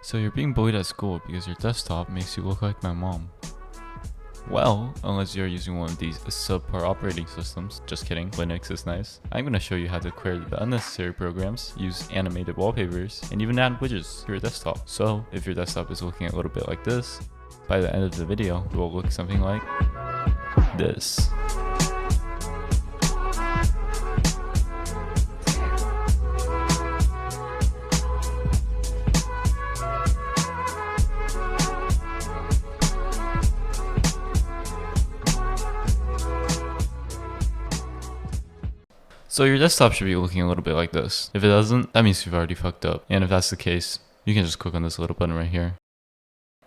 So you're being bullied at school because your desktop makes you look like my mom. Well, unless you're using one of these subpar operating systems. Just kidding, Linux is nice. I'm going to show you how to clear the unnecessary programs, use animated wallpapers, and even add widgets to your desktop. So if your desktop is looking a little bit like this, by the end of the video, it will look something like this. So your desktop should be looking a little bit like this. If it doesn't, that means you've already fucked up. And if that's the case, you can just click on this little button right here.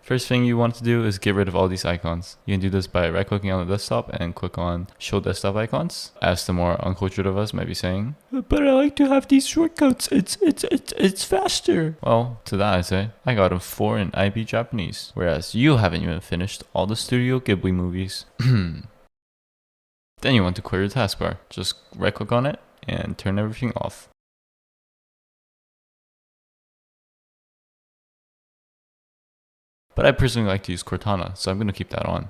First thing you want to do is get rid of all these icons. You can do this by right clicking on the desktop and click on show desktop icons. As the more uncultured of us might be saying, but I like to have these shortcuts, it's faster. Well, to that I say, I got a 4 in IB Japanese, whereas you haven't even finished all the Studio Ghibli movies. Then you want to clear your taskbar. Just right click on it and turn everything off. But I personally like to use Cortana, so I'm going to keep that on.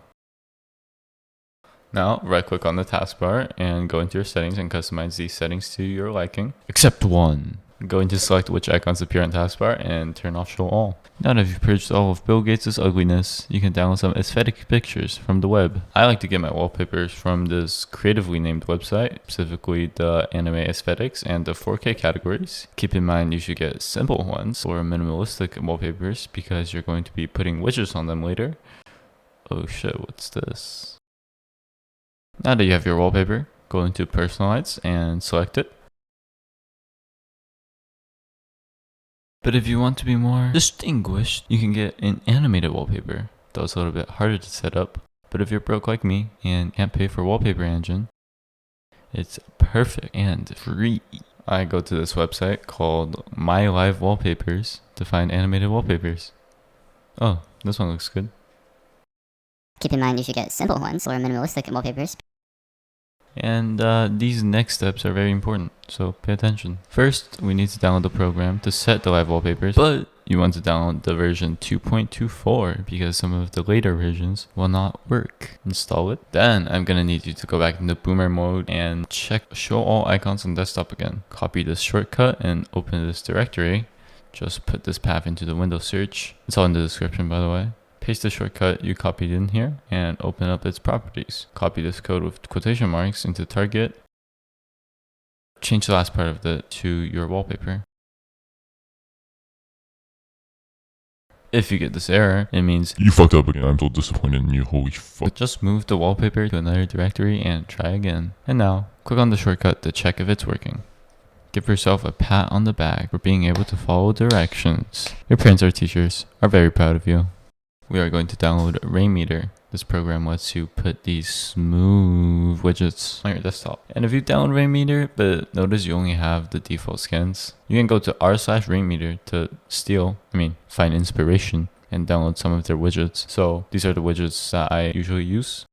Now, right click on the taskbar and go into your settings and customize these settings to your liking. Except one. Go into select which icons appear on taskbar and turn off show all. Now that you've purged all of Bill Gates' ugliness, you can download some aesthetic pictures from the web. I like to get my wallpapers from this creatively named website, specifically the anime aesthetics and the 4K categories. Keep in mind you should get simple ones or minimalistic wallpapers because you're going to be putting widgets on them later. Oh shit, what's this? Now that you have your wallpaper, go into personalize and select it. But if you want to be more distinguished, you can get an animated wallpaper. That was a little bit harder to set up. But if you're broke like me and can't pay for Wallpaper Engine, it's perfect and free. I go to this website called My Live Wallpapers to find animated wallpapers. Oh, this one looks good. Keep in mind you should get simple ones or minimalistic wallpapers. And these next steps are very important, so pay attention. First, we need to download the program to set the live wallpapers, but you want to download the version 2.24 because some of the later versions will not work. Install it. Then I'm gonna need you to go back into boomer mode and check show all icons on desktop again. Copy this shortcut and open this directory. Just put this path into the Windows search. It's all in the description, by the way. Paste the shortcut you copied in here and open up its properties. Copy this code with quotation marks into target. Change the last part of it to your wallpaper. If you get this error, it means you fucked up again. I'm so disappointed in you. Holy fuck. Just move the wallpaper to another directory and try again. And now, click on the shortcut to check if it's working. Give yourself a pat on the back for being able to follow directions. Your parents or teachers are very proud of you. We are going to download Rainmeter. This program lets you put these smooth widgets on your desktop. And if you download Rainmeter, but notice you only have the default skins, you can go to r/Rainmeter to find inspiration and download some of their widgets. So these are the widgets that I usually use.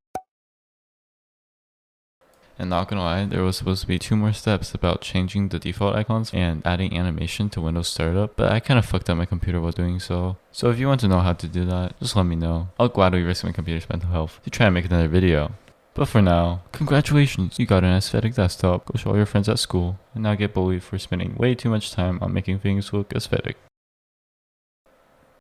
And not gonna lie, there was supposed to be 2 more steps about changing the default icons and adding animation to Windows Startup, but I kind of fucked up my computer while doing so. So if you want to know how to do that, just let me know. I'll gladly risk my computer's mental health to try and make another video. But for now, congratulations, you got an aesthetic desktop. Go show all your friends at school and not get bullied for spending way too much time on making things look aesthetic.